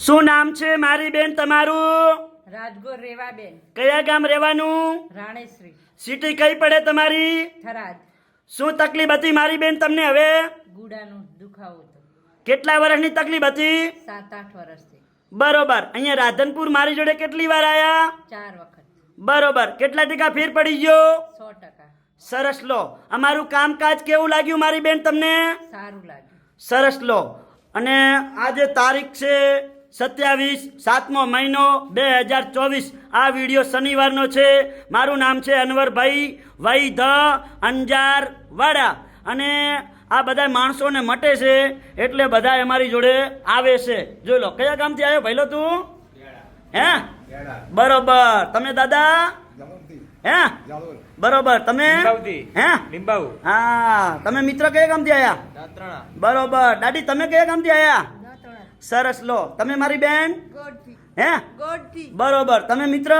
શું નામ છે મારી બેન તમારું? રાજગોર રેવાબેન. કયા ગામ રહેવાનું? રાણેશ્રી. સિટી કઈ પડે તમારી? થરાદ. શું તકલીફ હતી મારી બેન તમને હવે? ગુડાનો દુખાવો હતો. કેટલા વર્ષની તકલીફ હતી? 7-8 વર્ષથી. બરોબર. અહીંયા રાધનપુર મારી જોડે કેટલી વાર આયા? 4 વખત. બરોબર. કેટલા ટકા ફેર પડી ગયો? 100%. સરસ લો. અમારું કામકાજ કેવું લાગ્યું મારી બેન તમને? સારું લાગ્યું. સરસ લો. અને આજે તારીખ છે 27 7મો મહિનો 2024. આ વિડીયો શનિવારનો છે. મારું નામ છે અનવરભાઈ વૈ ધ અંજાર વાડા. અને આ બધા માણસોને મટે છે એટલે બધા અમારી જોડે આવે છે. જોઈ લો. કયા ગામથી આવ્યો ભાઈલો તું? હે બરોબર. તમે દાદા? હે બરોબર. તમે હે લીંબાઉ. હા. તમે મિત્ર કયા ગામથી આયા? દાત્રણા. બરોબર. દાદી તમે કયા ગામથી આયા? સરસ લો. તમે મારી બેન? હે બરોબર. તમે મિત્ર?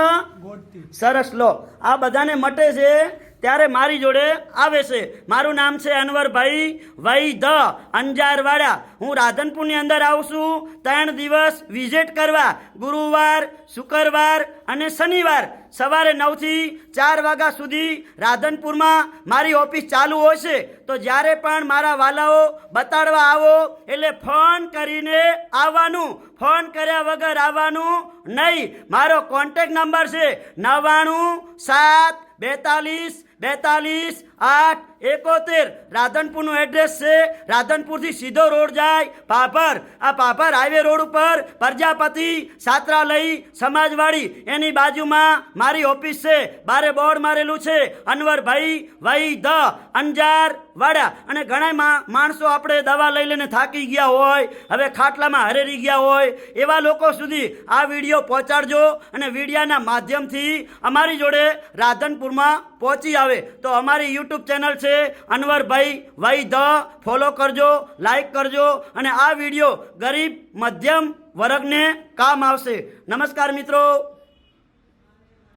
સરસ લો. આ બધાને મટે છે ત્યારે મારી જોડે આવે છે. મારું નામ છે અનવરભાઈ વૈ ધ અંજારવાડા. હું રાધનપુરની અંદર આવું છું 3 દિવસ વિઝિટ કરવા. ગુરુવાર, શુક્રવાર અને શનિવાર સવારે 9 થી 4 વાગ્યા સુધી રાધનપુરમાં મારી ઓફિસ ચાલુ હોય છે. તો જ્યારે પણ મારા વાલાઓ બતાડવા આવો એટલે ફોન કરીને આવવાનું. ફોન કર્યા વગર આવવાનું નહીં. મારો કોન્ટેક્ટ નંબર છે 9972422871. રાધનપુરનું એડ્રેસ છે. રાધનપુરથી સીધો રોડ જાય પાભર. આ પાભર હાઈવે રોડ ઉપર પ્રજાપતિ છાત્રાલય સમાજવાડી એની બાજુમાં મારી ઓફિસ છે. બારે બોર્ડ મારેલું છે અનવરભાઈ વૈ ધ અંજાર વાડા. અને ઘણા માણસો આપણે દવા લઈ લઈને થાકી ગયા હોય, હવે ખાટલામાં હરેરી ગયા હોય, એવા લોકો સુધી આ વિડીયો પહોંચાડજો અને વિડીયાના માધ્યમથી અમારી જોડે રાધનપુરમાં પહોંચી આવે. તો અમારી યુટ્યુબ ચેનલ છે અનવરભાઈ વૈ ધ. ફોલો કરજો, લાઈક કરજો અને આ વિડીયો ગરીબ મધ્યમ વર્ગને કામ આવશે. નમસ્કાર મિત્રો.